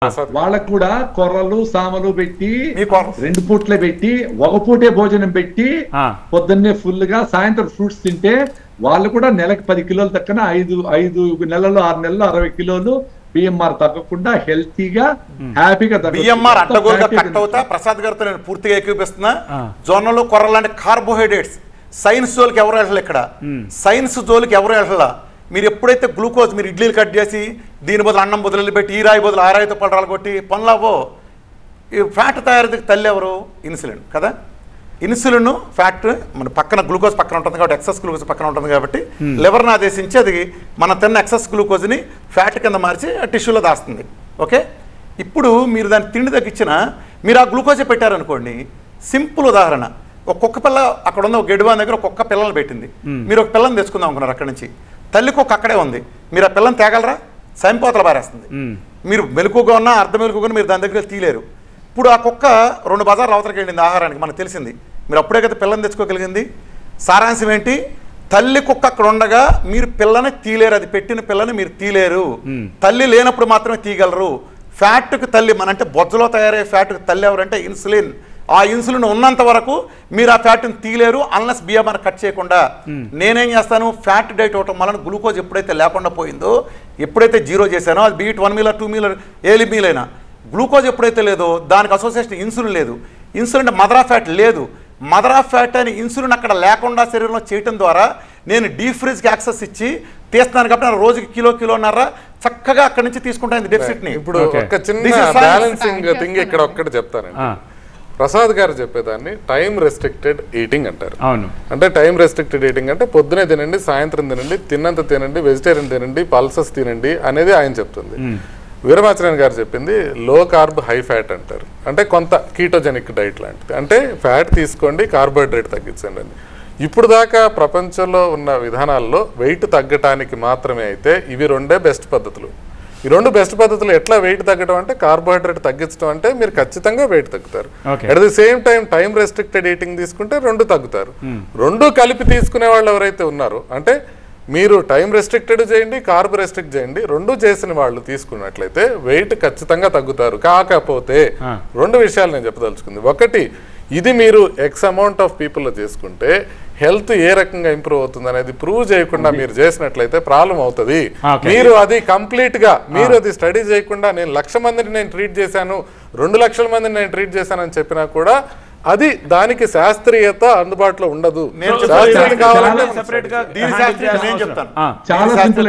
వాళ్ళకు కూడా కొర్రలు సామలు పెట్టి 2 పూట్లే పెట్టి 1 పూటే భోజనం పెట్టి పొద్దున్నే ఫుల్ గా సాయంత్రం ఫ్రూట్స్ తింటే వాళ్ళు కూడా నెలకు 10 కిలోలు తక్కన 5 నెలలు 6 నెలలు 60 కిలోలు బిఎంఆర్ తగ్గకుండా హెల్తీగా హ్యాపీగా బిఎంఆర్ అడ్డగోలుగా కట్ అవుతా ప్రసాద్ గారితో నేను పూర్తిగా ఏకీపిస్తున్నా. జొన్నలు కొర్రలు లాంటి కార్బోహైడ్రేట్స్ సైన్స్ జోలికి ఎవరు వెళ్ళాలి, ఇక్కడ సైన్స్ జోలికి ఎవరు వెళ్ళాలా. మీరు ఎప్పుడైతే గ్లూకోజ్ మీరు ఇడ్లీలు కట్ చేసి దీని బదులు అన్నం బదులు పెట్టి ఈ రాయి బదులు ఆ రాయితో పడరాలు కొట్టి పనులవో ఈ ఫ్యాట్ తయారీకి తల్లి ఎవరు? ఇన్సులిన్ కదా. ఇన్సులిన్ ఫ్యాట్ మన పక్కన గ్లూకోజ్ పక్కన ఉంటుంది కాబట్టి ఎక్సెస్ గ్లూకోజ్ పక్కన ఉంటుంది కాబట్టి లివర్ని ఆదేశించి అది మన తిన్న ఎక్సెస్ గ్లూకోజ్ని ఫ్యాట్ కింద మార్చి టిష్యూలో దాస్తుంది. ఓకే, ఇప్పుడు మీరు దాన్ని తిండి తగ్గించినా మీరు ఆ గ్లూకోజే పెట్టారనుకోండి. సింపుల్ ఉదాహరణ, ఒక కుక్క పిల్ల అక్కడ ఉన్న ఒక గెడువాన్ దగ్గర ఒక కుక్క పిల్లలు పెట్టింది. మీరు ఒక పిల్లని తెచ్చుకుందాం అనుకున్నారు, అక్కడి నుంచి తల్లి కుక్క అక్కడే ఉంది. మీరు ఆ పిల్లని తేగలరా? సంపోతలు పారేస్తుంది. మీరు మెలకుగా ఉన్నా అర్ధ మెలకుగా మీరు దాని దగ్గర తీలేరు. ఇప్పుడు ఆ కుక్క 2 బజార్లు అవతలకి వెళ్ళింది ఆహారానికి, మనకు తెలిసింది. మీరు అప్పుడే కదా పిల్లని తెచ్చుకోగలిగింది. సారాంశం ఏంటి? తల్లి కుక్క అక్కడ ఉండగా మీరు పిల్లని తీలేరు, అది పెట్టిన పిల్లని మీరు తీలేరు. తల్లి లేనప్పుడు మాత్రమే తీయగలరు. ఫ్యాట్కి తల్లి అంటే బొజ్జలో తయారయ్యే ఫ్యాట్కి తల్లి ఎవరంటే ఇన్సులిన్. ఆ ఇన్సులిన్ ఉన్నంత వరకు మీరు ఆ ఫ్యాట్ని తీలేరు అన్లెస్ బియ్యం కట్ చేయకుండా. నేనేం చేస్తాను, ఫ్యాట్ డైట్ అవటం వలన గ్లూకోజ్ ఎప్పుడైతే లేకుండా పోయిందో, ఎప్పుడైతే జీరో చేశానో, అది బీట్ 1 మీల్ 2 మీల్ ఏలి మీల్ అయినా గ్లూకోజ్ ఎప్పుడైతే లేదో దానికి అసోసియేషన్ ఇన్సులిన్ లేదు. ఇన్సులిన్ అంటే మదర్ ఆఫ్ ఫ్యాట్ లేదు. మదర్ ఆఫ్ ఫ్యాట్ అని ఇన్సులిన్ అక్కడ లేకుండా శరీరంలో చేయటం ద్వారా నేను డీప్ ఫ్రిడ్జ్కి యాక్సెస్ ఇచ్చి తీస్తున్నాను కాబట్టి రోజుకి కిలోన్నర చక్కగా అక్కడి నుంచి తీసుకుంటాను డెఫిసిట్ ని. ఇప్పుడు ఒక చిన్న బ్యాలెన్సింగ్ థింగ్ ఇక్కడ ఒక్కటి చెప్తానండి. ప్రసాద్ గారు చెప్పేదాన్ని టైం రెస్ట్రిక్టెడ్ ఈటింగ్ అంటారు. అంటే టైం రెస్ట్రిక్టెడ్ ఈటింగ్ అంటే పొద్దునే తినండి, సాయంత్రం తినండి, తిన్నంత తినండి, వెజిటేరియన్ తినండి, పల్సస్ తినండి అనేది ఆయన చెప్తుంది. వీరమాచార్య గారు చెప్పింది లో కార్బ్ హై ఫ్యాట్ అంటారు. అంటే కొంత కీటోజెనిక్ డైట్ లాంటిది. అంటే ఫ్యాట్ తీసుకోండి, కార్బోహైడ్రేట్ తగ్గించండి అని. ఇప్పుడు దాకా ప్రపంచంలో ఉన్న విధానాల్లో వెయిట్ తగ్గటానికి మాత్రమే అయితే ఇవి 2 బెస్ట్ పద్ధతులు. ఈ 2 బెస్ట్ పద్ధతులు ఎట్లా వెయిట్ తగ్గడం అంటే కార్బోహైడ్రేట్ తగ్గించడం అంటే మీరు ఖచ్చితంగా వెయిట్ తగ్గుతారు. At the same time restricted eating తీసుకుంటే 2 తగ్గుతారు. 2 కలిపి తీసుకునే వాళ్ళు ఎవరైతే ఉన్నారో అంటే మీరు టైం రెస్ట్రిక్టెడ్ చేయండి, కార్బ్ రెస్ట్రిక్ట్ చేయండి, 2 చేసిన వాళ్ళు తీసుకున్నట్లయితే వెయిట్ ఖచ్చితంగా తగ్గుతారు. కాకపోతే 2 విషయాలు నేను చెప్పదలుచుకుంది. ఒకటి, ఇది మీరు ఎక్స్ అమౌంట్ ఆఫ్ పీపుల్లో చేసుకుంటే హెల్త్ ఏ రకంగా ఇంప్రూవ్ అవుతుంది అనేది ప్రూవ్ చేయకుండా మీరు చేసినట్లయితే ప్రాబ్లం అవుతుంది. మీరు అది కంప్లీట్ గా మీరు అది స్టడీ చేయకుండా నేను 1,00,000 మందిని నేను ట్రీట్ చేశాను, 2 లక్షల మందిని నేను ట్రీట్ చేశాను అని చెప్పినా కూడా అది దానికి శాస్త్రీయత అందుబాటులో ఉండదు. చాలా సింపుల్.